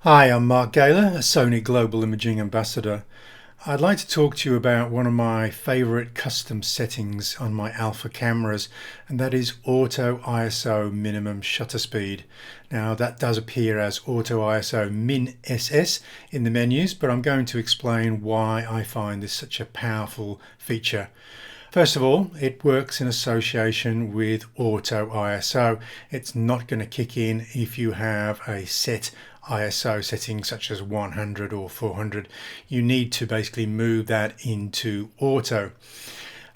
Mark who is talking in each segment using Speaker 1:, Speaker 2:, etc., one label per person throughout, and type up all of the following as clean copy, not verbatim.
Speaker 1: Hi, I'm Mark Gaylor, a Sony Global Imaging Ambassador. I'd like to talk to you about one of my favorite custom settings on my Alpha cameras, and that is Auto ISO Minimum Shutter Speed. Now that does appear as Auto ISO Min SS in the menus, but I'm going to explain why I find this such a powerful feature. First of all, it works in association with Auto ISO. It's not going to kick in if you have a set ISO setting such as 100 or 400. You need to basically move that into auto.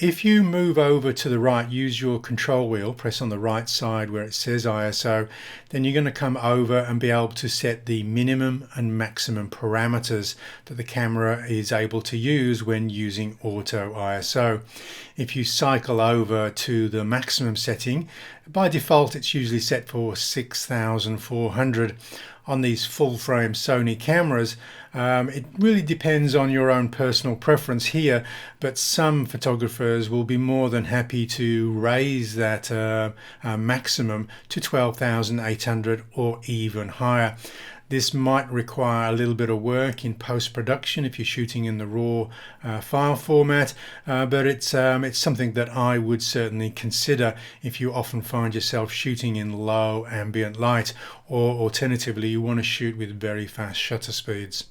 Speaker 1: If you move over to the right, use your control wheel, press on the right side where it says ISO, then you're going to come over and be able to set the minimum and maximum parameters that the camera is able to use when using Auto ISO. If you cycle over to the maximum setting, by default it's usually set for 6400. On these full frame Sony cameras, it really depends on your own personal preference here, but some photographers will be more than happy to raise that maximum to 12,800 or even higher. This might require a little bit of work in post-production if you're shooting in the raw file format, but it's something that I would certainly consider if you often find yourself shooting in low ambient light, or alternatively you want to shoot with very fast shutter speeds.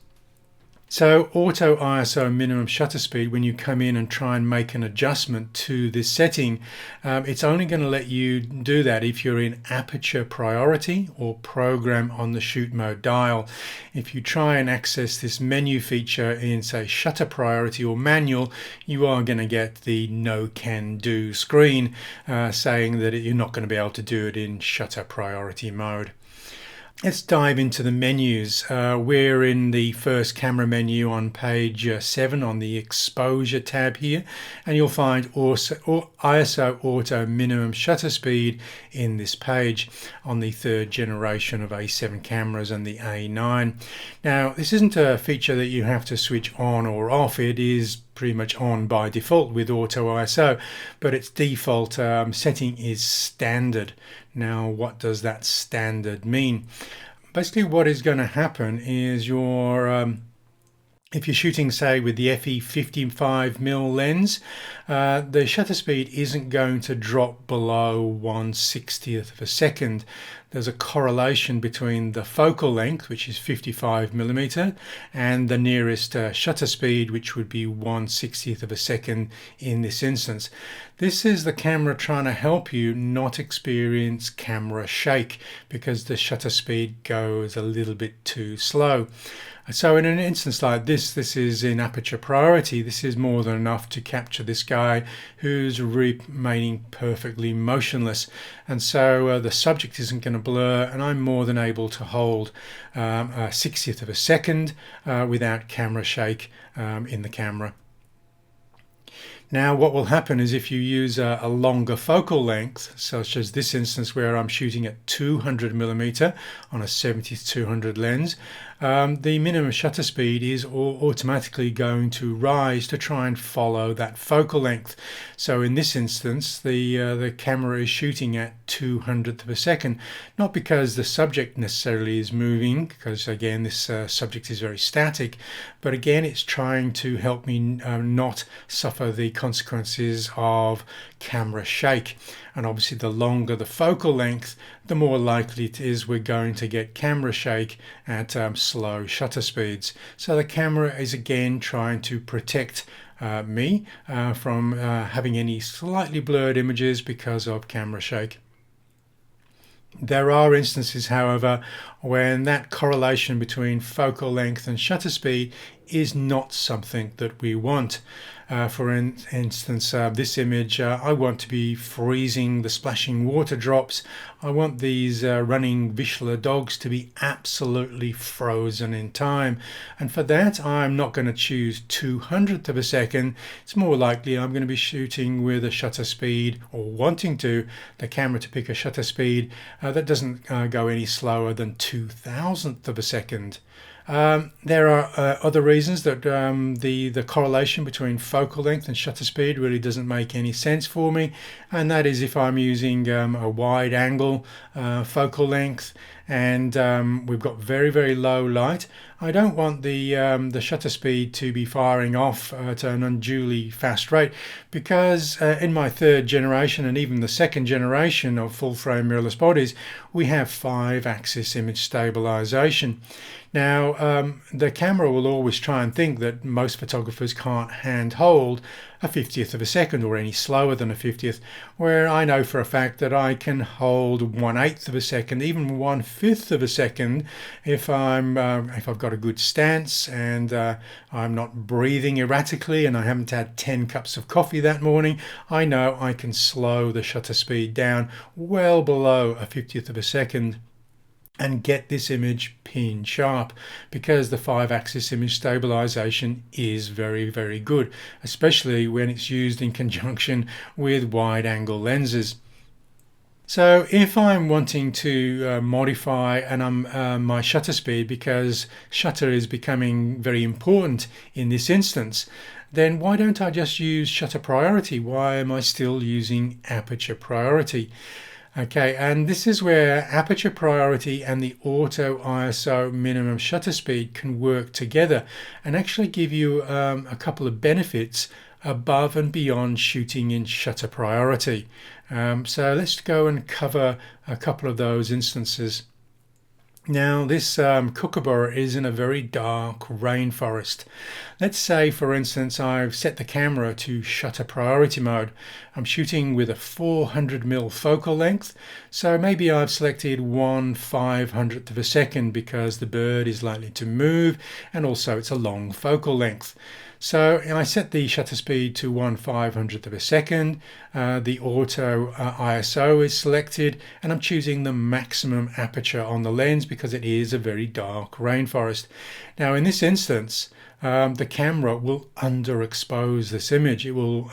Speaker 1: So Auto ISO minimum shutter speed, when you come in and try and make an adjustment to this setting, it's only going to let you do that if you're in aperture priority or program on the shoot mode dial. If you try and access this menu feature in, say, shutter priority or manual, you are going to get the no can do screen saying that you're not going to be able to do it in shutter priority mode. Let's dive into the menus. We're in the first camera menu on page 7 on the exposure tab here, and you'll find ISO Auto Minimum Shutter Speed in this page on the third generation of A7 cameras and the A9. Now, this isn't a feature that you have to switch on or off. It is pretty much on by default with Auto ISO, but its default setting is standard. Now, what does that standard mean? Basically, what is going to happen is if you're shooting, say, with the FE55mm lens, the shutter speed isn't going to drop below 1/60th of a second. There's a correlation between the focal length, which is 55mm, and the nearest shutter speed, which would be 1/60th of a second in this instance. This is the camera trying to help you not experience camera shake because the shutter speed goes a little bit too slow. So in an instance like this is in aperture priority. This is more than enough to capture this guy who's remaining perfectly motionless. And so the subject isn't going to blur, and I'm more than able to hold a 60th of a second without camera shake in the camera. Now what will happen is if you use a longer focal length, such as this instance where I'm shooting at 200mm on a 70-200 lens, the minimum shutter speed is automatically going to rise to try and follow that focal length. So in this instance, the camera is shooting at 200th of a second, not because the subject necessarily is moving, because again this subject is very static, but again it's trying to help me not suffer the consequences of camera shake. And obviously the longer the focal length, the more likely it is we're going to get camera shake at slow shutter speeds. So the camera is again trying to protect me from having any slightly blurred images because of camera shake. There are instances, however, when that correlation between focal length and shutter speed is not something that we want. For instance, this image, I want to be freezing the splashing water drops. I want these running Vizsla dogs to be absolutely frozen in time. And for that, I'm not going to choose 200th of a second. It's more likely I'm going to be shooting with a shutter speed, or wanting the camera to pick a shutter speed that doesn't go any slower than 2,000th of a second. There are other reasons that the correlation between focal length and shutter speed really doesn't make any sense for me, and that is if I'm using a wide angle focal length and we've got very low light. I don't want the shutter speed to be firing off at an unduly fast rate, because in my third generation and even the second generation of full frame mirrorless bodies, we have 5-axis image stabilization. Now, the camera will always try and think that most photographers can't hand hold a 50th of a second or any slower than a 50th, where I know for a fact that I can hold 1/8 of a second, even 1/5 of a second, if I've got a good stance and I'm not breathing erratically and I haven't had 10 cups of coffee that morning. I know I can slow the shutter speed down well below a 50th of a second and get this image pin sharp, because the 5-axis image stabilization is very good, especially when it's used in conjunction with wide angle lenses. So if I'm wanting to modify my shutter speed, because shutter is becoming very important in this instance, then why don't I just use shutter priority? Why am I still using aperture priority? Okay, and this is where aperture priority and the auto ISO minimum shutter speed can work together and actually give you a couple of benefits above and beyond shooting in shutter priority. So let's go and cover a couple of those instances. Now, this kookaburra is in a very dark rainforest. Let's say, for instance, I've set the camera to shutter priority mode. I'm shooting with a 400mm focal length, so maybe I've selected 1/500th of a second because the bird is likely to move and also it's a long focal length. So I set the shutter speed to 1/500th of a second, the auto ISO is selected, and I'm choosing the maximum aperture on the lens because it is a very dark rainforest. Now in this instance, the camera will underexpose this image. It will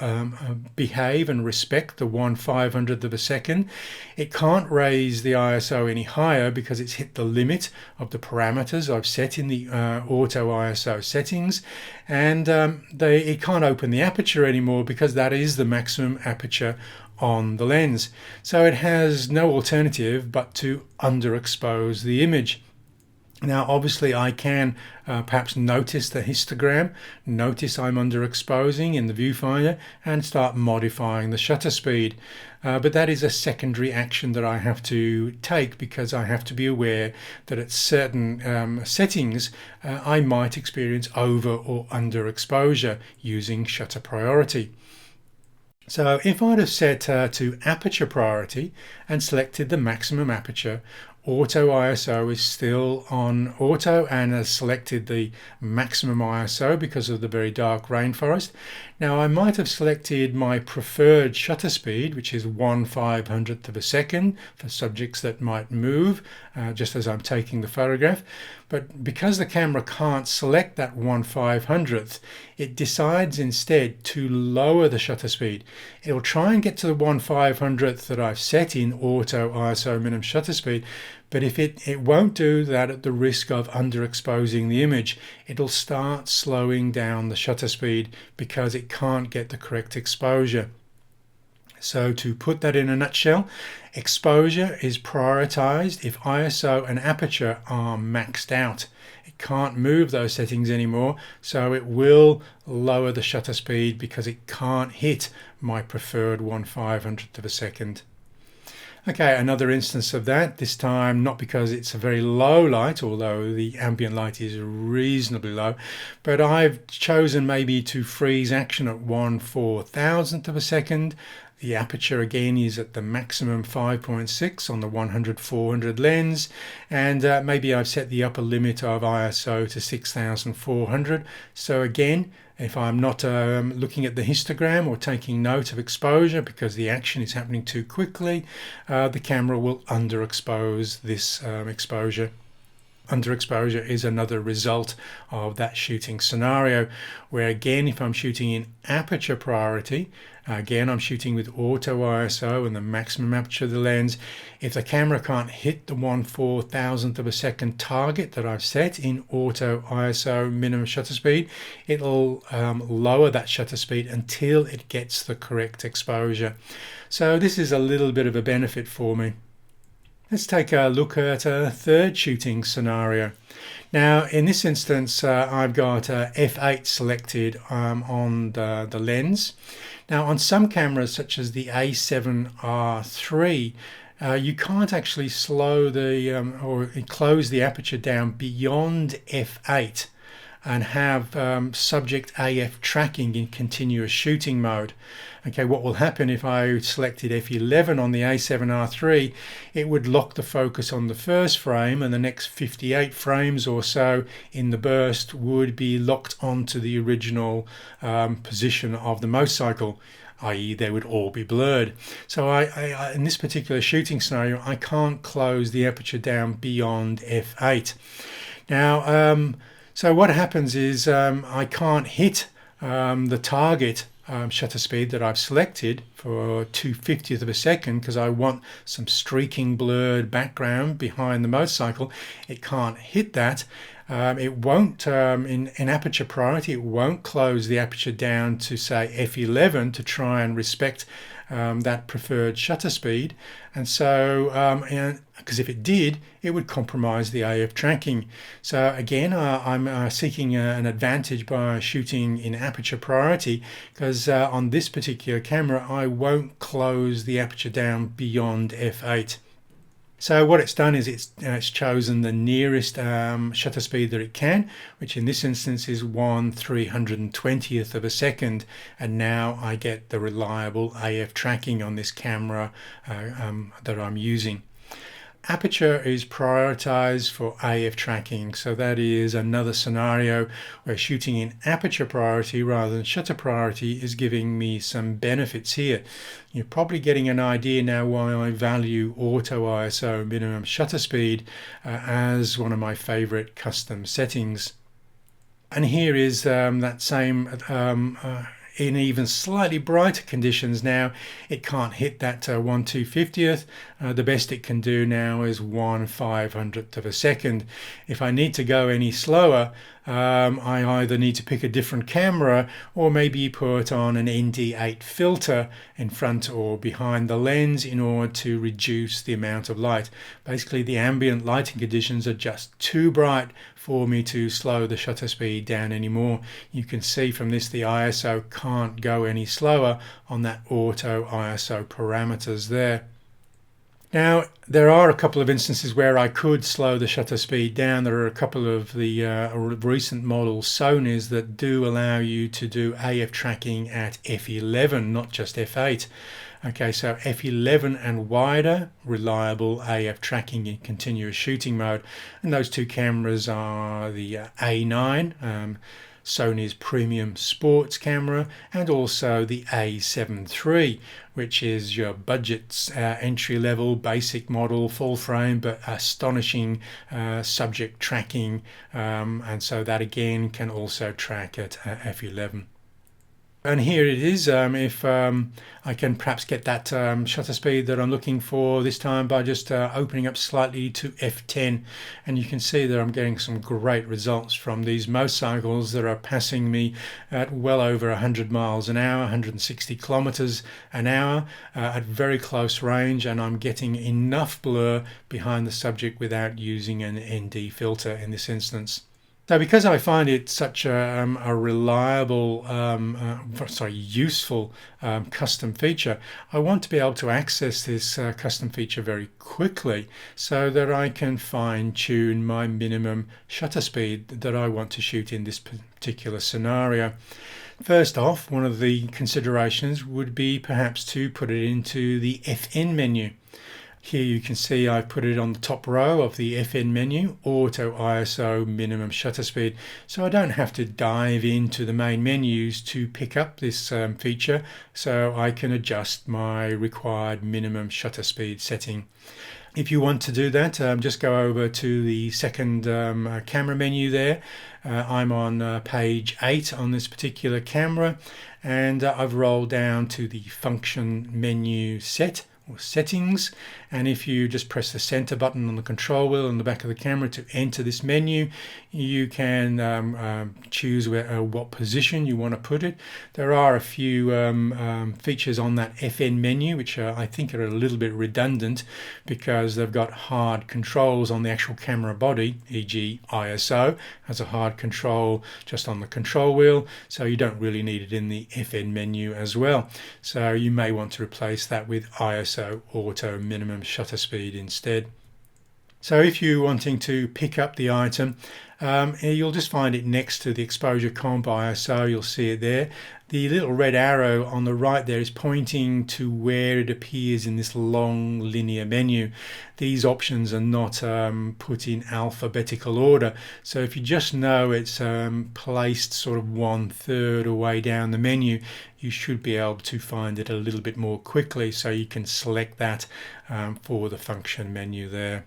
Speaker 1: behave and respect the 1/500th of a second. It can't raise the ISO any higher because it's hit the limit of the parameters I've set in the auto ISO settings, and it can't open the aperture anymore because that is the maximum aperture on the lens. So it has no alternative but to underexpose the image. Now obviously I can perhaps notice the histogram, notice I'm underexposing in the viewfinder and start modifying the shutter speed. But that is a secondary action that I have to take because I have to be aware that at certain settings I might experience over or underexposure using shutter priority. So if I'd have set to aperture priority and selected the maximum aperture, auto ISO is still on auto and has selected the maximum ISO because of the very dark rainforest. Now I might have selected my preferred shutter speed, which is 1/500th of a second for subjects that might move just as I'm taking the photograph. But because the camera can't select that 1/500th, it decides instead to lower the shutter speed. It'll try and get to the 1/500th that I've set in auto ISO minimum shutter speed, but if it won't do that at the risk of underexposing the image, it'll start slowing down the shutter speed because it can't get the correct exposure. So to put that in a nutshell, exposure is prioritized if ISO and aperture are maxed out. It can't move those settings anymore, so it will lower the shutter speed because it can't hit my preferred 1/500th of a second. Okay, another instance of that, this time not because it's a very low light, although the ambient light is reasonably low, but I've chosen maybe to freeze action at 1/4000th of a second. The aperture again is at the maximum 5.6 on the 100-400 lens, and maybe I've set the upper limit of ISO to 6400. So again, if I'm not looking at the histogram or taking note of exposure because the action is happening too quickly, the camera will underexpose this exposure. Underexposure is another result of that shooting scenario, where again, if I'm shooting in aperture priority, again I'm shooting with auto ISO and the maximum aperture of the lens. If the camera can't hit the 1/4000th of a second target that I've set in auto ISO minimum shutter speed, it'll lower that shutter speed until it gets the correct exposure. So this is a little bit of a benefit for me. Let's take a look at a third shooting scenario. Now, in this instance, I've got f8 selected on the lens. Now, on some cameras, such as the A7R3, you can't actually slow the or close the aperture down beyond f8 and have subject AF tracking in continuous shooting mode. Okay, what will happen if I selected F11 on the A7R3, it would lock the focus on the first frame, and the next 58 frames or so in the burst would be locked onto the original position of the motorcycle, i.e. they would all be blurred. So I in this particular shooting scenario, I can't close the aperture down beyond f8. Now, so what happens is I can't hit the target shutter speed that I've selected for 2/50th of a second because I want some streaking blurred background behind the motorcycle. It can't hit that. It won't, in aperture priority, it won't close the aperture down to say f11 to try and respect that preferred shutter speed. And so, because if it did, it would compromise the AF tracking. So again, I'm seeking an advantage by shooting in aperture priority, because on this particular camera, I won't close the aperture down beyond f8. So what it's done is it's chosen the nearest shutter speed that it can, which in this instance is 1/320th of a second, and now I get the reliable AF tracking on this camera that I'm using. Aperture is prioritized for AF tracking, so that is another scenario where shooting in aperture priority rather than shutter priority is giving me some benefits here. You're probably getting an idea now why I value auto ISO minimum shutter speed as one of my favorite custom settings. And here is that same in even slightly brighter conditions. Now it can't hit that 1/250th. The best it can do now is 1/500th of a second. If I need to go any slower, I either need to pick a different camera or maybe put on an ND8 filter in front or behind the lens in order to reduce the amount of light. Basically, the ambient lighting conditions are just too bright for me to slow the shutter speed down anymore. You can see from this the ISO can't go any slower on that auto ISO parameters there. Now, there are a couple of instances where I could slow the shutter speed down. There are a couple of the recent model Sonys that do allow you to do AF tracking at f11, not just f8. Okay, so f11 and wider, reliable AF tracking in continuous shooting mode. And those two cameras are the A9, Sony's premium sports camera, and also the A7 III, which is your budget entry-level basic model, full frame, but astonishing subject tracking, and so that again can also track at f11. And here it is, if I can perhaps get that shutter speed that I'm looking for this time by just opening up slightly to f10, and you can see that I'm getting some great results from these motorcycles that are passing me at well over 100 miles an hour, 160 kilometers an hour at very close range, and I'm getting enough blur behind the subject without using an ND filter in this instance. So because I find it such a reliable, useful custom feature, I want to be able to access this custom feature very quickly so that I can fine tune my minimum shutter speed that I want to shoot in this particular scenario. First off, one of the considerations would be perhaps to put it into the FN menu. Here you can see I put it on the top row of the FN menu, Auto ISO Minimum Shutter Speed, so I don't have to dive into the main menus to pick up this feature, so I can adjust my required minimum shutter speed setting. If you want to do that, just go over to the second camera menu there. I'm on page 8 on this particular camera, and I've rolled down to the function menu set, or settings, and if you just press the center button on the control wheel on the back of the camera to enter this menu, you can choose what position you want to put it. There are a few features on that FN menu which I think are a little bit redundant, because they've got hard controls on the actual camera body, e.g. ISO has a hard control just on the control wheel, so you don't really need it in the FN menu as well. So you may want to replace that with ISO auto minimum shutter speed instead. So if you're wanting to pick up the item, you'll just find it next to the exposure comp ISO. You'll see it there. The little red arrow on the right there is pointing to where it appears in this long linear menu. These options are not put in alphabetical order, so if you just know it's placed sort of 1/3 away down the menu, you should be able to find it a little bit more quickly, so you can select that for the function menu there.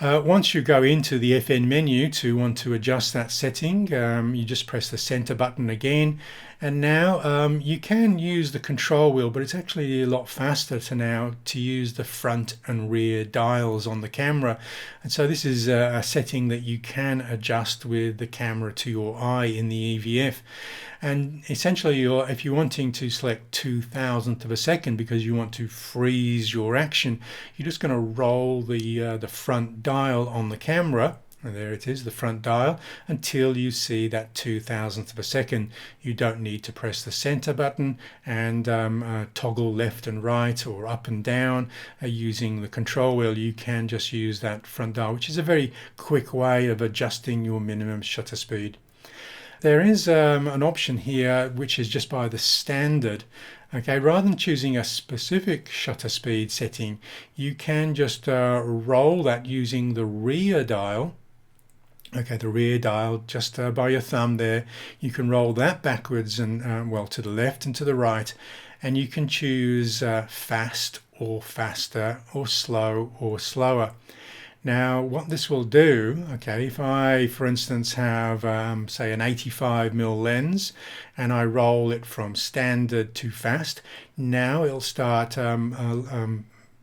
Speaker 1: Once you go into the FN menu to want to adjust that setting, you just press the center button again, and now you can use the control wheel, but it's actually a lot faster to use the front and rear dials on the camera. And so this is a setting that you can adjust with the camera to your eye in the EVF. And essentially, if you're wanting to select 2,000th of a second because you want to freeze your action, you're just going to roll the front dial on the camera, and there it is, the front dial, until you see that 2,000th of a second. You don't need to press the center button and toggle left and right or up and down using the control wheel. You can just use that front dial, which is a very quick way of adjusting your minimum shutter speed. There is an option here which is just by the standard. Okay, rather than choosing a specific shutter speed setting, you can just roll that using the rear dial. Okay, the rear dial just by your thumb there. You can roll that backwards and well, to the left and to the right, and you can choose fast or faster or slow or slower. Now, what this will do, okay, if I, for instance, have, say, an 85mm lens and I roll it from standard to fast, now it'll start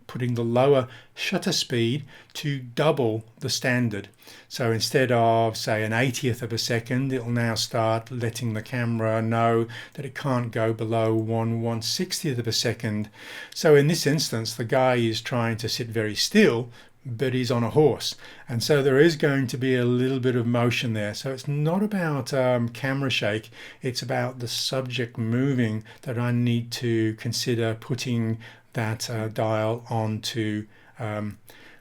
Speaker 1: putting the lower shutter speed to double the standard. So instead of, say, an 80th of a second, it'll now start letting the camera know that it can't go below 1/160th of a second. So in this instance, the guy is trying to sit very still, but he's on a horse, and so there is going to be a little bit of motion there. So it's not about camera shake, it's about the subject moving that I need to consider putting that dial onto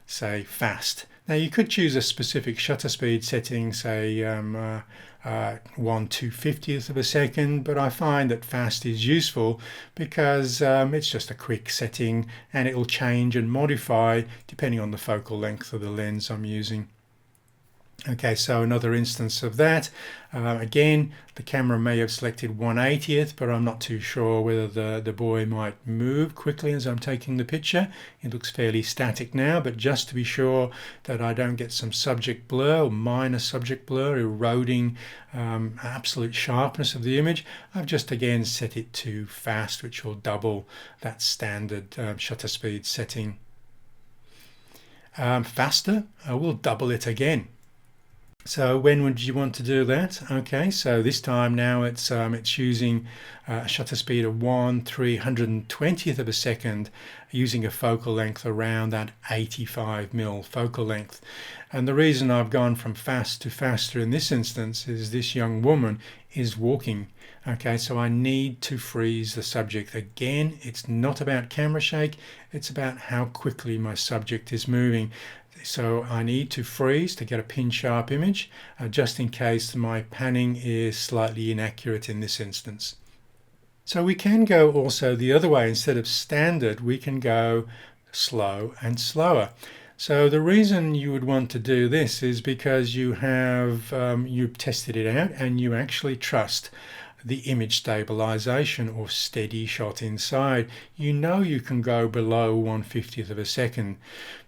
Speaker 1: say fast. Now you could choose a specific shutter speed setting, say 1/250th of a second, but I find that fast is useful because it's just a quick setting and it will change and modify depending on the focal length of the lens I'm using. Okay, so another instance of that. Again, the camera may have selected 1/80th, but I'm not too sure whether the boy might move quickly as I'm taking the picture. It looks fairly static now, but just to be sure that I don't get some subject blur or minor subject blur eroding absolute sharpness of the image, I've just again set it to fast, which will double that standard shutter speed setting. Faster, I will double it again. So when would you want to do that? Okay, so this time now it's using a shutter speed of 1/320th of a second, using a focal length around that 85mm focal length. And the reason I've gone from fast to faster in this instance is this young woman is walking. Okay, so I need to freeze the subject. Again, it's not about camera shake, it's about how quickly my subject is moving. So I need to freeze to get a pin sharp image, just in case my panning is slightly inaccurate in this instance. So we can go also the other way. Instead of standard, we can go slow and slower. So the reason you would want to do this is because you have you've tested it out and you actually trust the image stabilization or steady shot inside. You know you can go below 1/50th of a second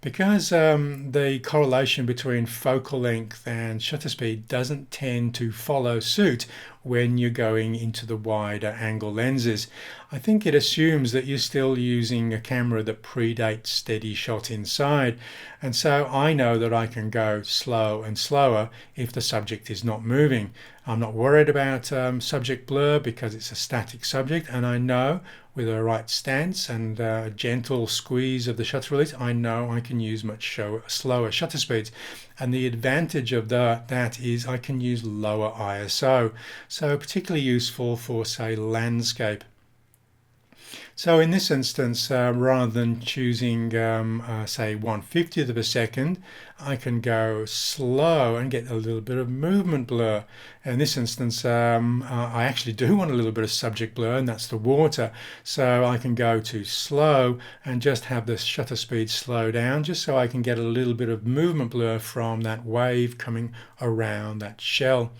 Speaker 1: because the correlation between focal length and shutter speed doesn't tend to follow suit when you're going into the wider angle lenses. I think it assumes that you're still using a camera that predates steady shot inside, and so I know that I can go slow and slower if the subject is not moving. I'm not worried about subject blur because it's a static subject, and I know with a right stance and a gentle squeeze of the shutter release, I know I can use much slower shutter speeds. And the advantage of that is I can use lower ISO, so particularly useful for, say, landscape. So in this instance, rather than choosing, say, 1/50th of a second, I can go slow and get a little bit of movement blur. In this instance, I actually do want a little bit of subject blur, and that's the water. So I can go to slow and just have the shutter speed slow down, just so I can get a little bit of movement blur from that wave coming around that shell.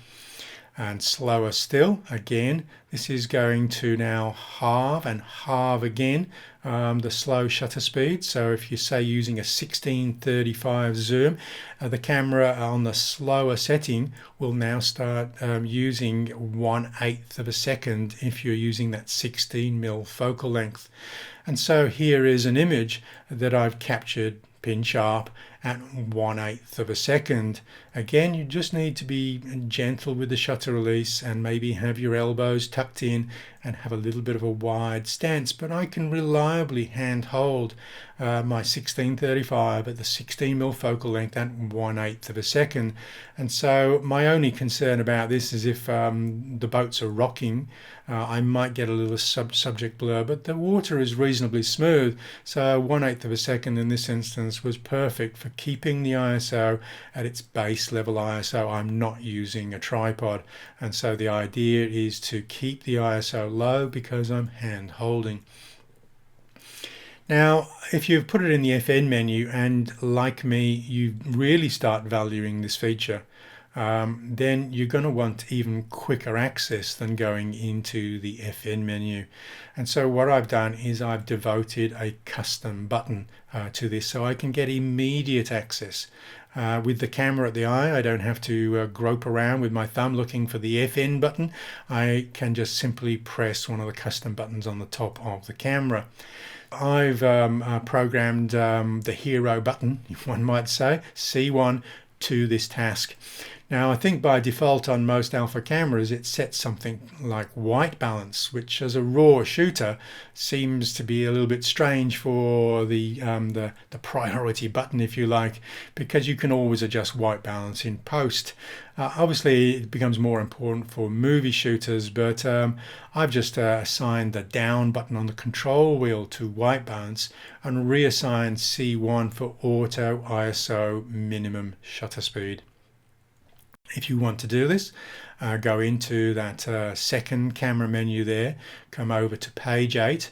Speaker 1: And slower still, again, this is going to now halve and halve again the slow shutter speed. So if you say using a 1635 zoom, the camera on the slower setting will now start using 1/8 of a second if you're using that 16mm focal length. And so here is an image that I've captured pin sharp at 1/8 of a second. Again, you just need to be gentle with the shutter release and maybe have your elbows tucked in and have a little bit of a wide stance, but I can reliably hand hold my 1635 at the 16mm focal length at 1/8 of a second. And so my only concern about this is if the boats are rocking, I might get a little subject blur, but the water is reasonably smooth, so 1/8 of a second in this instance was perfect for keeping the ISO at its base level ISO. I'm not using a tripod, and so the idea is to keep the ISO low because I'm hand holding. Now, if you've put it in the FN menu and, like me, you really start valuing this feature, then you're going to want even quicker access than going into the FN menu. And so what I've done is I've devoted a custom button to this so I can get immediate access. With the camera at the eye, I don't have to grope around with my thumb looking for the FN button. I can just simply press one of the custom buttons on the top of the camera. I've programmed the hero button, if one might say, C1, to this task. Now, I think by default on most Alpha cameras it sets something like white balance, which as a raw shooter seems to be a little bit strange for the priority button, if you like, because you can always adjust white balance in post. Obviously it becomes more important for movie shooters, but I've just assigned the down button on the control wheel to white balance and reassigned C1 for auto ISO minimum shutter speed. If you want to do this, go into that second camera menu there, come over to page 8,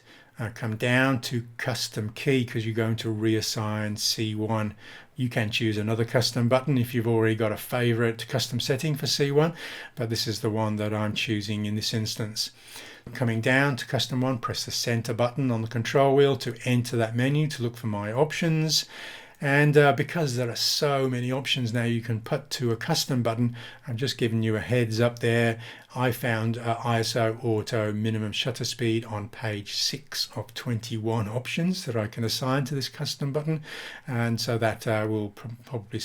Speaker 1: come down to custom key because you're going to reassign C1. You can choose another custom button if you've already got a favorite custom setting for C1, but this is the one that I'm choosing in this instance. Coming down to custom 1, press the center button on the control wheel to enter that menu to look for my options. And because there are so many options now you can put to a custom button, I'm just giving you a heads up there. I found ISO auto minimum shutter speed on page 6 of 21 options that I can assign to this custom button, and so that will probably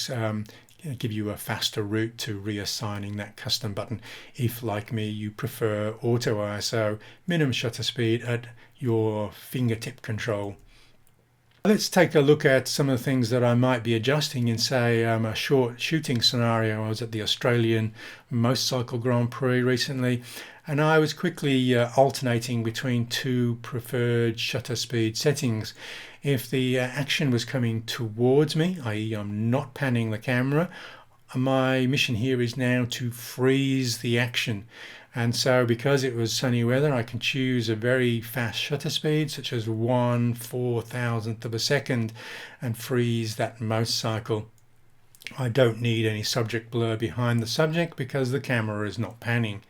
Speaker 1: give you a faster route to reassigning that custom button if, like me, you prefer auto ISO minimum shutter speed at your fingertip control. Let's take a look at some of the things that I might be adjusting in, say, a short shooting scenario. I was at the Australian Motorcycle Grand Prix recently, and I was quickly alternating between two preferred shutter speed settings. If the action was coming towards me, i.e. I'm not panning the camera, my mission here is now to freeze the action. And so because it was sunny weather, I can choose a very fast shutter speed, such as 1/4000th of a second, and freeze that motorcycle. I don't need any subject blur behind the subject because the camera is not panning.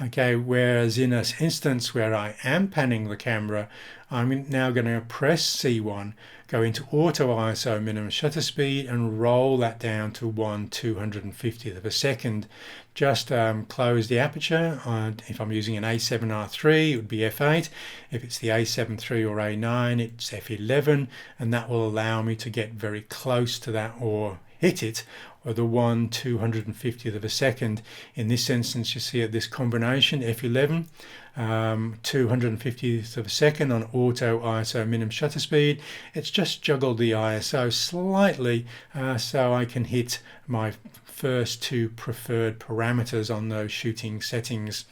Speaker 1: Okay, whereas in an instance where I am panning the camera, I'm now going to press C1, go into auto ISO minimum shutter speed and roll that down to 1/250th of a second. Just close the aperture. If I'm using an A7R3, it would be f8. If it's the A7 III or A9, it's f11, and that will allow me to get very close to that or hit it, or the 1/250th of a second. In this instance, you see this combination F11, 250th of a second on auto ISO minimum shutter speed. It's just juggled the ISO slightly so I can hit my first two preferred parameters on those shooting settings.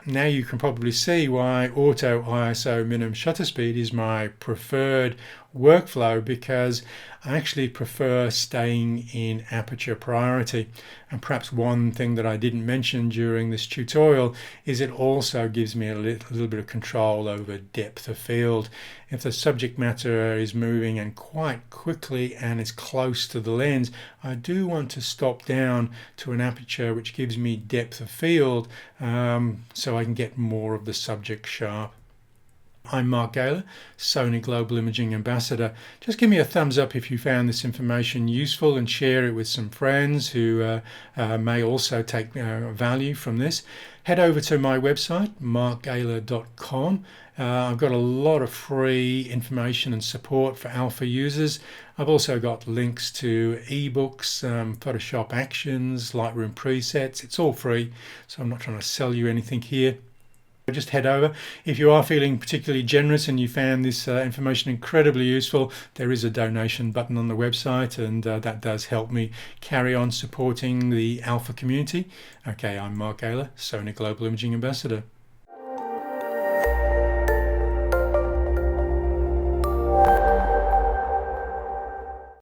Speaker 1: Now you can probably see why auto ISO minimum shutter speed is my preferred workflow, because I actually prefer staying in aperture priority. And perhaps one thing that I didn't mention during this tutorial is it also gives me a little bit of control over depth of field. If the subject matter is moving and quite quickly and is close to the lens, I do want to stop down to an aperture which gives me depth of field so I can get more of the subject sharp. I'm Mark Gaylor, Sony Global Imaging Ambassador. Just give me a thumbs up if you found this information useful and share it with some friends who may also take value from this. Head over to my website, markgaylor.com. I've got a lot of free information and support for Alpha users. I've also got links to ebooks, Photoshop Actions, Lightroom presets. It's all free, so I'm not trying to sell you anything here. Just head over. If you are feeling particularly generous and you found this information incredibly useful, there is a donation button on the website, and that does help me carry on supporting the Alpha community. Okay, I'm Mark Gaylor, Sony Global Imaging Ambassador.